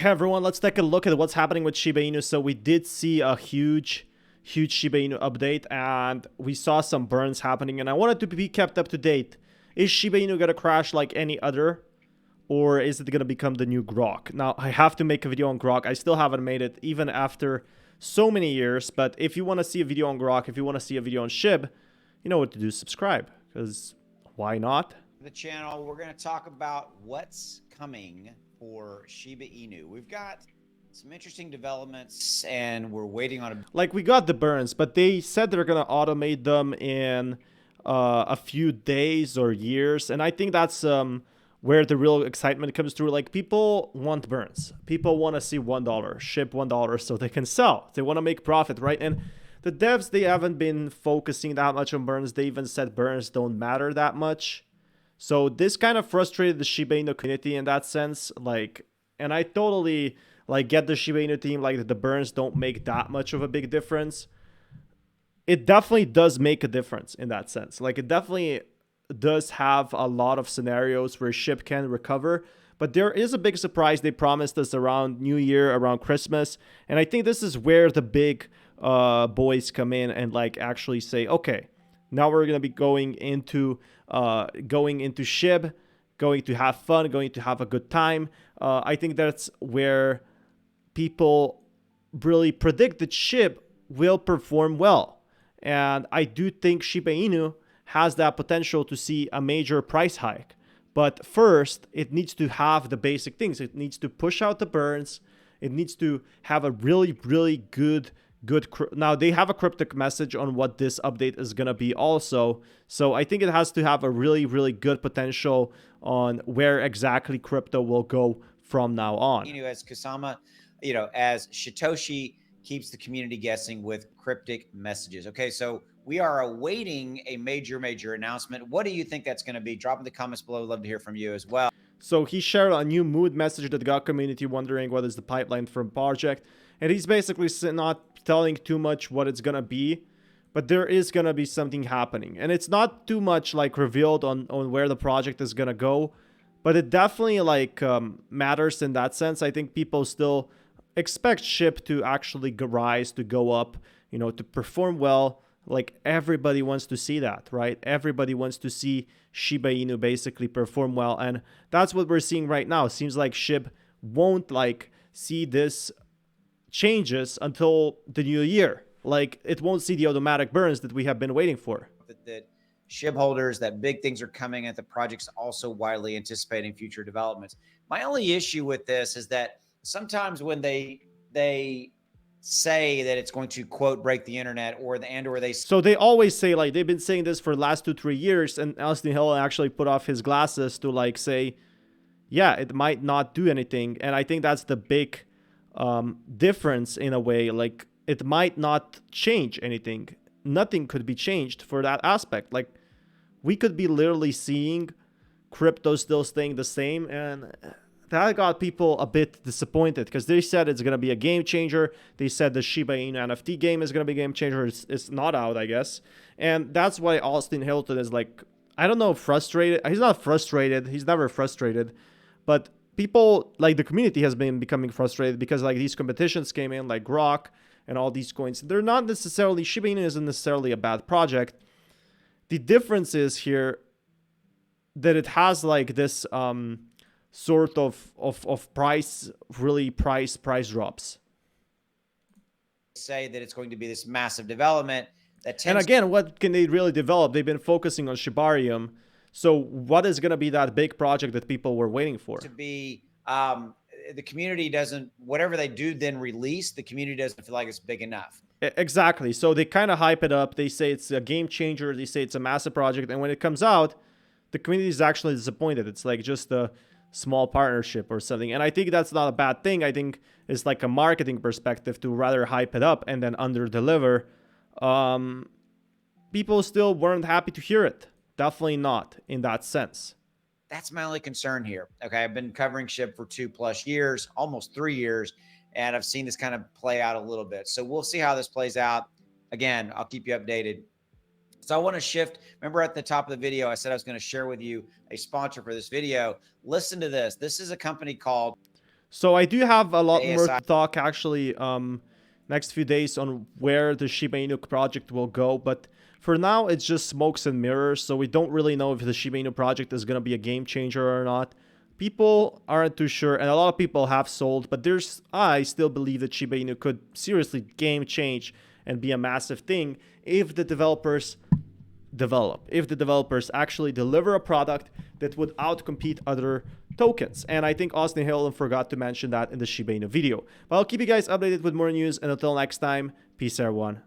Hey everyone, let's take a look at what's happening with Shiba Inu. So we did see a huge Shiba Inu update, and we saw some burns happening, and I wanted to be kept up to date. Is Shiba Inu gonna crash like any other, or is it gonna become the new Grok? Now, I have to make a video on Grok. I still haven't made it even after so many years, but if you want to see a video on Grok, if you want to see a video on SHIB, you know what to do, subscribe, because why not? The channel, we're going to talk about what's coming for Shiba Inu. We've got some interesting developments, and we're waiting on Like, we got the burns, but they said they're gonna automate them in a few days or years, and I think that's where the real excitement comes through. Like, people want burns, people want to see $1, ship $1 so they can sell, they want to make profit, right? And the devs, they haven't been focusing that much on burns. They even said burns don't matter that much. So this kind of frustrated the Shiba Inu community in that sense. Like, and I totally like get the Shiba Inu team, like the burns don't make that much of a big difference. It definitely does make a difference in that sense. Like, it definitely does have a lot of scenarios where SHIB can recover. But there is a big surprise they promised us around New Year, around Christmas. And I think this is where the big boys come in and like actually say, okay, now we're going to be going into SHIB, going to have fun, going to have a good time. I think that's where people really predict that SHIB will perform well. And I do think Shiba Inu has that potential to see a major price hike. But first, it needs to have the basic things. It needs to push out the burns. It needs to have a really, really good. Now, they have a cryptic message on what this update is going to be also. So I think it has to have a really, really good potential on where exactly crypto will go from now on. As Kusama, as Satoshi keeps the community guessing with cryptic messages. Okay, so we are awaiting a major announcement. What do you think that's going to be? Drop in the comments below. Love to hear from you as well. So he shared a new mood message that got community wondering what is the pipeline from project. And he's basically not telling too much what it's going to be, but there is going to be something happening. And it's not too much like revealed on where the project is going to go, but it definitely like matters in that sense. I think people still expect SHIB to actually rise, to go up, to perform well. Like, everybody wants to see that, right? Everybody wants to see Shiba Inu basically perform well. And that's what we're seeing right now. It seems like SHIB won't like see this changes until the new year. Like, it won't see the automatic burns that we have been waiting for. That SHIB holders, that big things are coming, and the project's also widely anticipating future developments. My only issue with this is that sometimes when they say that it's going to quote break the internet, or they so they always say, like, they've been saying this for the last 2-3 years, and Austin Hill actually put off his glasses to like say, yeah, it might not do anything. And I think that's the big difference in a way. Like, it might not change anything. Nothing could be changed for that aspect. Like, we could be literally seeing crypto still staying the same, and that got people a bit disappointed because they said it's going to be a game changer. They said the Shiba Inu NFT game is going to be a game changer. It's not out, I guess. And that's why Austin Hilton is like, I don't know, frustrated. He's not frustrated. He's never frustrated. But people, like the community, has been becoming frustrated because like these competitions came in, like Grok and all these coins. They're not necessarily, Shiba Inu isn't necessarily a bad project. The difference is here that it has like this sort of price drops. Say that it's going to be this massive development that and again, what can they really develop? They've been focusing on Shibarium. So what is going to be that big project that people were waiting for? To be the community doesn't, whatever they do then release, the community doesn't feel like it's big enough. Exactly. So they kind of hype it up. They say it's a game changer. They say it's a massive project. And when it comes out, the community is actually disappointed. It's like just a small partnership or something. And I think that's not a bad thing. I think it's like a marketing perspective to rather hype it up and then under deliver. People still weren't happy to hear it. Definitely not in that sense. That's my only concern here. Okay, I've been covering SHIB for 2+ years, almost 3 years, and I've seen this kind of play out a little bit. So we'll see how this plays out. Again, I'll keep you updated. So I want to shift. Remember at the top of the video, I said I was going to share with you a sponsor for this video. Listen to this. This is a company called. So I do have a lot more ASI. to talk actually next few days on where the Shiba Inu project will go, but for now it's just smokes and mirrors, so we don't really know if the Shiba Inu project is going to be a game changer or not. People aren't too sure, and a lot of people have sold, but I still believe that Shiba Inu could seriously game change and be a massive thing if the developers actually deliver a product that would outcompete other tokens. And I think Austin Hill forgot to mention that in the Shiba Inu video. But I'll keep you guys updated with more news, and until next time, peace everyone.